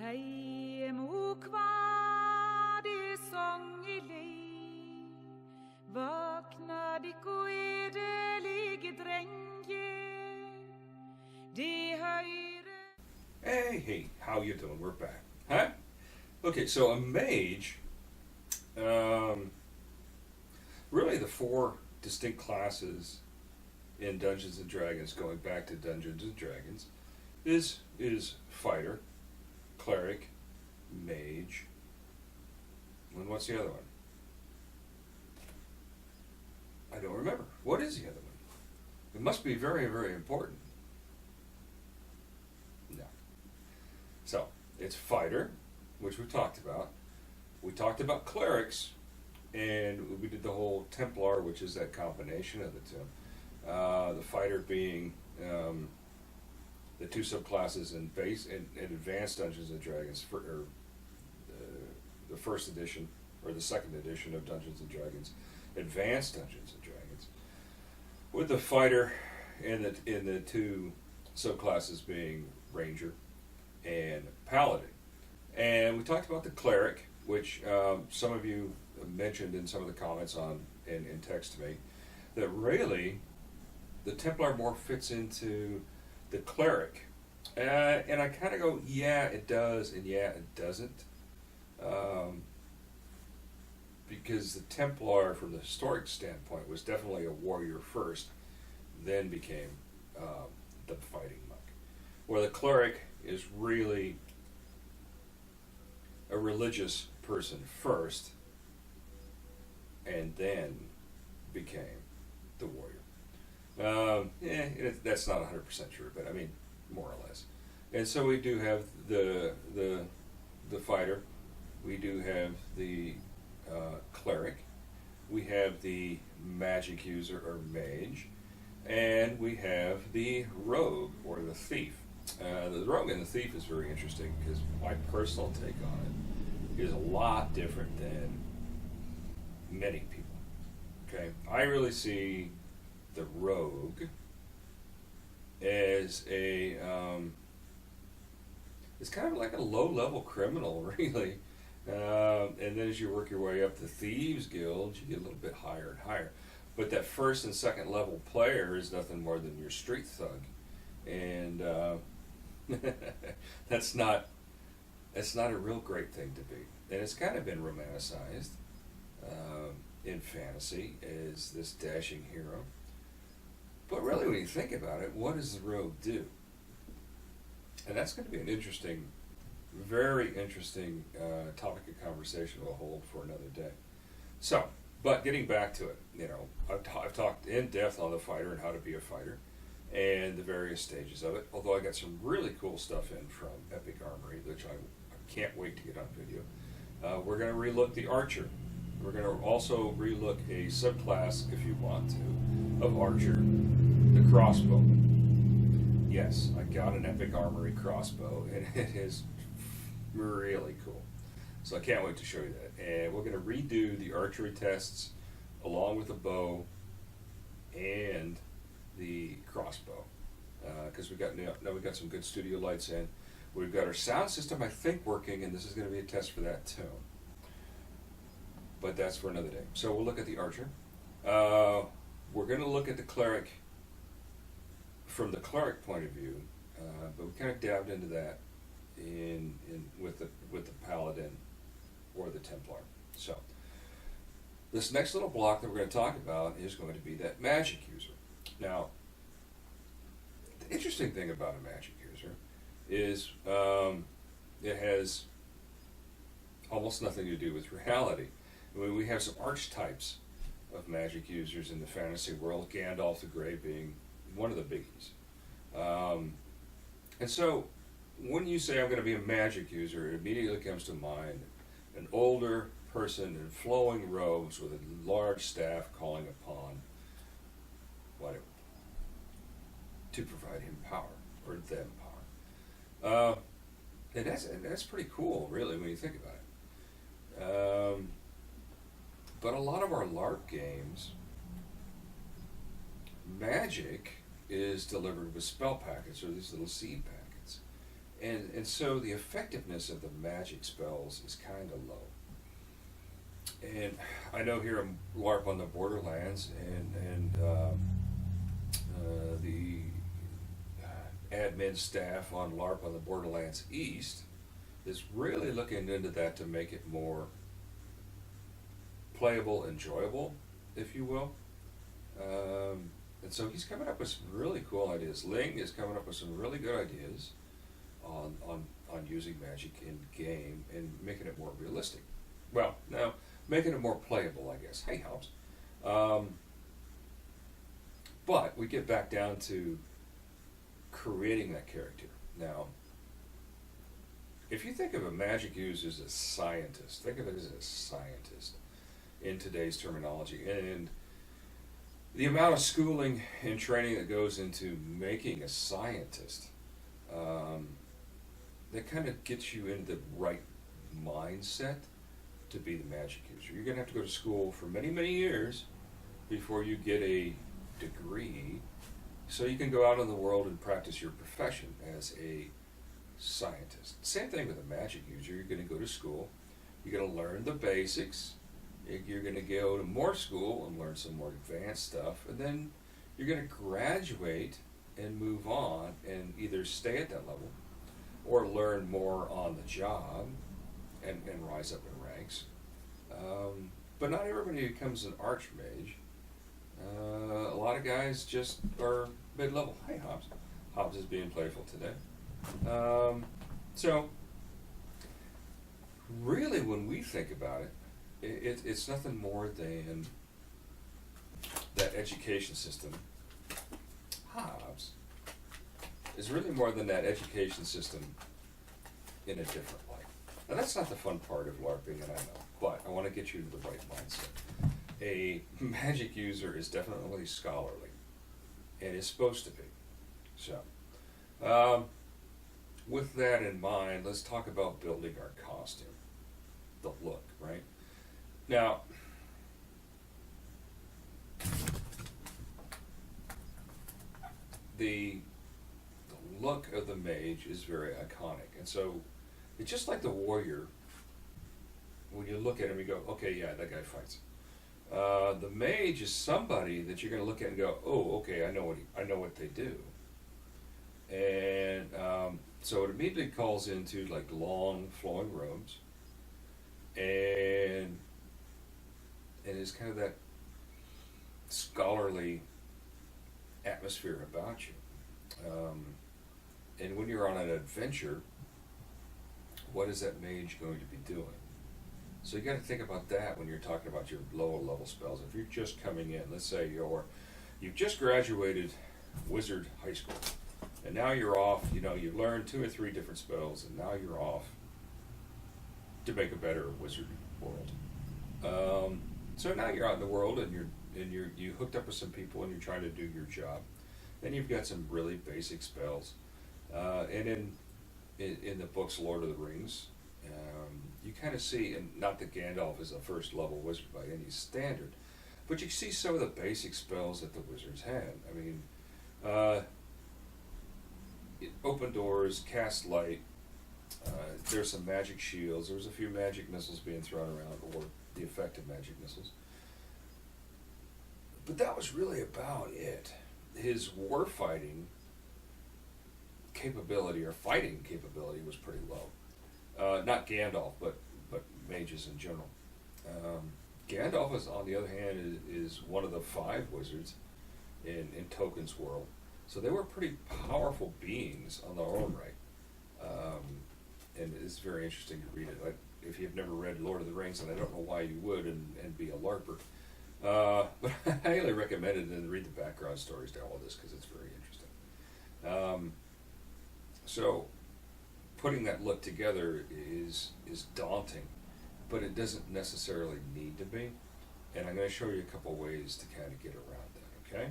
Hei mo kvar det sång i lei, vakna dikko edelige drenge, de høyre. Hey, how you doing? We're back. Huh? Okay, so a mage, really the four distinct classes in Dungeons and Dragons, going back to Dungeons and Dragons, is fighter, cleric, mage, and what's the other one? I don't remember. What is the other one? It must be very, very important. No. So, it's fighter, which we talked about. We talked about clerics, and we did the whole Templar, which is that combination of the two. The fighter being the two subclasses in base and advanced Dungeons and Dragons, the first edition or the second edition of Dungeons and Dragons, advanced Dungeons and Dragons, with the fighter in the two subclasses being ranger and paladin. And we talked about the cleric, which some of you mentioned in some of the comments in text to me, that really the Templar more fits into the cleric. And I kind of go, yeah, it does, and yeah, it doesn't. Because the Templar, from the historic standpoint, was definitely a warrior first, then became the fighting monk. Where the cleric is really a religious person first, and then became the warrior. That's not 100% true, but I mean, more or less. And so we do have the fighter, we do have the cleric, we have the magic user or mage, and we have the rogue or the thief. The rogue and the thief is very interesting because my personal take on it is a lot different than many people. Okay, I really see the rogue as it's kind of like a low-level criminal, really. And then as you work your way up the Thieves Guild, you get a little bit higher and higher. But that first and second level player is nothing more than your street thug, and that's not a real great thing to be. And it's kind of been romanticized in fantasy as this dashing hero. But really, when you think about it, what does the rogue do? And that's going to be an interesting, very interesting topic of conversation we'll hold for another day. So, but getting back to it, I've talked in depth on the fighter and how to be a fighter and the various stages of it, although I got some really cool stuff in from Epic Armory, which I can't wait to get on video. We're going to relook the archer. We're going to also relook a subclass, if you want to, of archer, the crossbow. Yes, I got an Epic Armory crossbow, and it is really cool. So I can't wait to show you that. And we're going to redo the archery tests along with the bow and the crossbow, because we got some good studio lights in. We've got our sound system, I think, working, and this is going to be a test for that too. But that's for another day. So we'll look at the archer. We're going to look at the cleric from the cleric point of view, but we kind of dabbed into that with the paladin or the Templar. So this next little block that we're going to talk about is going to be that magic user. Now, the interesting thing about a magic user is it has almost nothing to do with reality. I mean, we have some archetypes of magic users in the fantasy world, Gandalf the Grey being one of the biggies. And so when you say I'm going to be a magic user, it immediately comes to mind an older person in flowing robes with a large staff calling upon whatever to provide him power or them power. And that's pretty cool, really, when you think about it. But a lot of our LARP games, magic is delivered with spell packets or these little seed packets. And so the effectiveness of the magic spells is kind of low. And I know here in LARP on the Borderlands, and the admin staff on LARP on the Borderlands East is really looking into that to make it more playable, enjoyable, if you will. And so he's coming up with some really cool ideas. Ling is coming up with some really good ideas on using magic in game and making it more realistic. Well, now making it more playable, I guess. Hey, helps. But we get back down to creating that character. Now, if you think of a magic user as a scientist, think of it as a scientist in today's terminology. And the amount of schooling and training that goes into making a scientist, that kind of gets you in the right mindset to be the magic user. You're going to have to go to school for many, many years before you get a degree so you can go out in the world and practice your profession as a scientist. Same thing with a magic user. You're going to go to school, you're going to learn the basics, you're going to go to more school and learn some more advanced stuff, and then you're going to graduate and move on and either stay at that level or learn more on the job and rise up in ranks. But not everybody becomes an archmage. A lot of guys just are mid-level. Hey, Hobbs. Hobbs is being playful today. So, really, when we think about it, it's nothing more than that education system. Hobbs is really more than that education system in a different light. Now, that's not the fun part of LARPing, and I know, but I want to get you to the right mindset. A magic user is definitely scholarly, and is supposed to be. So, with that in mind, let's talk about building our costume. The look, right? Now, the look of the mage is very iconic, and so it's just like the warrior. When you look at him, you go, okay, yeah, that guy fights. The mage is somebody that you're going to look at and go, oh, okay, I know what they do, and so it immediately calls into like long flowing robes, and it's kind of that scholarly atmosphere about you. And when you're on an adventure, what is that mage going to be doing? So you got to think about that when you're talking about your lower level spells. If you're just coming in, let's say you've just graduated Wizard High School, and now you're off. You've learned 2 or 3 different spells, and now you're off to make a better wizard world. So now you're out in the world, and you hooked up with some people, and you're trying to do your job. Then you've got some really basic spells, and in the books Lord of the Rings, you kind of see, and not that Gandalf is a first level wizard by any standard, but you see some of the basic spells that the wizards had. I mean, open doors, cast light. There's some magic shields. There was a few magic missiles being thrown around, or the effective magic missiles. But that was really about it. His war fighting capability or fighting capability was pretty low. Not Gandalf, but mages in general. Gandalf, on the other hand, is one of the 5 wizards in Tolkien's world. So they were pretty powerful beings on their own right. And it's very interesting to read it. Like, if you've never read Lord of the Rings, and I don't know why you would and be a LARPer, but I highly recommend it and read the background stories to all of this because it's very interesting. So putting that look together is daunting, but it doesn't necessarily need to be. And I'm going to show you a couple ways to kind of get around that, okay?